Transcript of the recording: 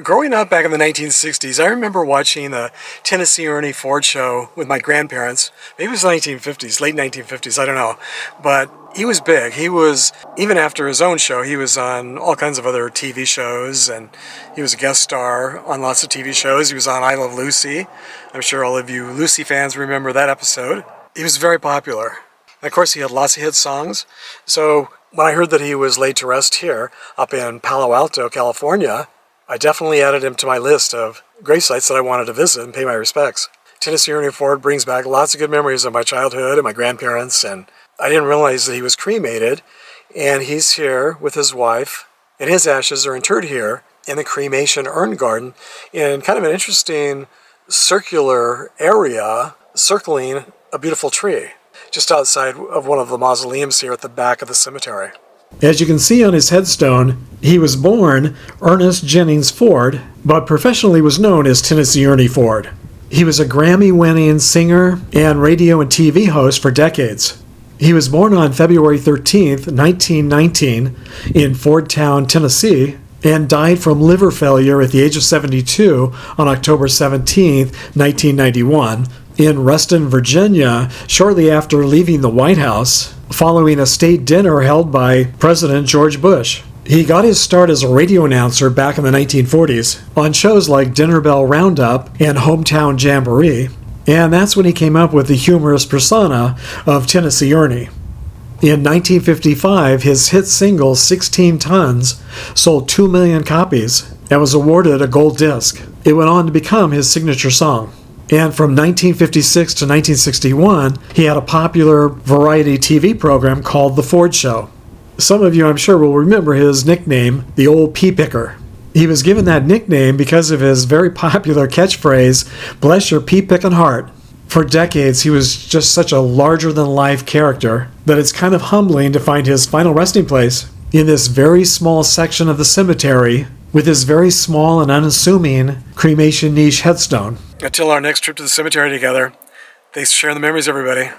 Growing up back in the 1960s, I remember watching the Tennessee Ernie Ford show with my grandparents. Maybe it was the 1950s, late 1950s, I don't know. But he was big. He was, even after his own show, he was on all kinds of other TV shows, and he was a guest star on lots of TV shows. He was on I Love Lucy. I'm sure all of you Lucy fans remember that episode. He was very popular. And of course, he had lots of hit songs. So when I heard that he was laid to rest here up in Palo Alto, California, I definitely added him to my list of gravesites that I wanted to visit and pay my respects. Tennessee Ernie Ford brings back lots of good memories of my childhood and my grandparents, and I didn't realize that he was cremated, and he's here with his wife, and his ashes are interred here in the cremation urn garden in kind of an interesting circular area circling a beautiful tree, just outside of one of the mausoleums here at the back of the cemetery. As you can see on his headstone, he was born Ernest Jennings Ford, but professionally was known as Tennessee Ernie Ford. He was a Grammy-winning singer and radio and TV host for decades. He was born on February 13th, 1919 in Fordtown, Tennessee, and died from liver failure at the age of 72 on October 17th, 1991, in Reston, Virginia, shortly after leaving the White House, following a state dinner held by President George Bush. He got his start as a radio announcer back in the 1940s on shows like Dinner Bell Roundup and Hometown Jamboree, and that's when he came up with the humorous persona of Tennessee Ernie. In 1955, his hit single 16 Tons sold 2 million copies and was awarded a gold disc. It went on to become his signature song. And from 1956 to 1961, he had a popular variety TV program called The Ford Show. Some of you, I'm sure, will remember his nickname, the Old Pea Picker. He was given that nickname because of his very popular catchphrase, "Bless your pea-picking heart." For decades, he was just such a larger-than-life character that it's kind of humbling to find his final resting place in this very small section of the cemetery with his very small and unassuming cremation niche headstone. Until our next trip to the cemetery together, thanks for sharing the memories, everybody.